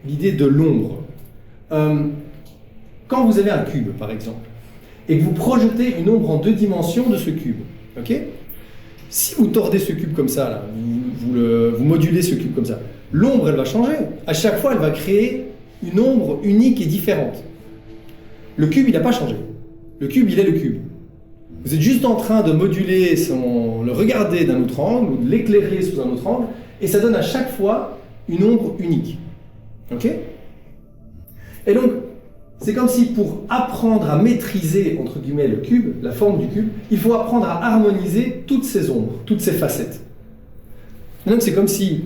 l'idée de l'ombre. Quand vous avez un cube, par exemple, et que vous projetez une ombre en 2 dimensions de ce cube, ok? Si vous tordez ce cube comme ça, là, vous modulez ce cube comme ça, l'ombre, elle va changer. À chaque fois, elle va créer une ombre unique et différente. Le cube, il n'a pas changé. Le cube, il est le cube. Vous êtes juste en train de moduler, le regarder d'un autre angle, ou de l'éclairer sous un autre angle, et ça donne à chaque fois une ombre unique. Ok? Et donc, c'est comme si pour apprendre à maîtriser, entre guillemets, le cube, la forme du cube, il faut apprendre à harmoniser toutes ces ombres, toutes ces facettes. Et donc c'est comme si,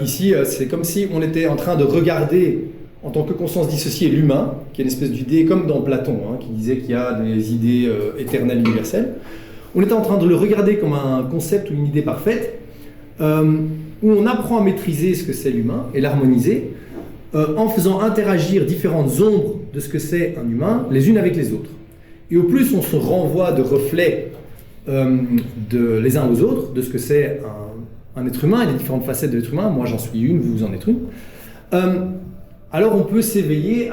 ici, c'est comme si on était en train de regarder, en tant que conscience dissociée, l'humain, qui est une espèce d'idée, comme dans Platon, qui disait qu'il y a des idées éternelles, universelles. On était en train de le regarder comme un concept ou une idée parfaite, où on apprend à maîtriser ce que c'est l'humain et l'harmoniser, en faisant interagir différentes ombres de ce que c'est un humain, les unes avec les autres. Et au plus on se renvoie de reflets les uns aux autres, de ce que c'est un être humain et les différentes facettes de l'être humain, moi j'en suis une, vous en êtes une, alors on peut s'éveiller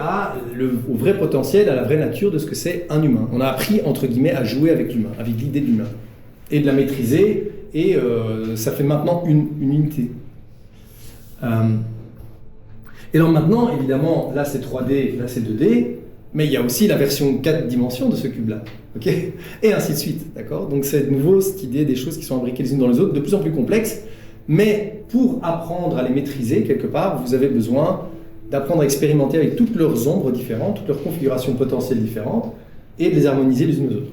au vrai potentiel, à la vraie nature de ce que c'est un humain. On a appris, entre guillemets, à jouer avec l'humain, avec l'idée de l'humain, et de la maîtriser, et ça fait maintenant une unité. Et donc maintenant, évidemment, là c'est 3D, là c'est 2D, mais il y a aussi la version 4 dimensions de ce cube-là, ok? Et ainsi de suite, d'accord? Donc c'est de nouveau cette idée des choses qui sont imbriquées les unes dans les autres, de plus en plus complexes, mais pour apprendre à les maîtriser, quelque part, vous avez besoin d'apprendre à expérimenter avec toutes leurs ombres différentes, toutes leurs configurations potentielles différentes, et de les harmoniser les unes aux autres.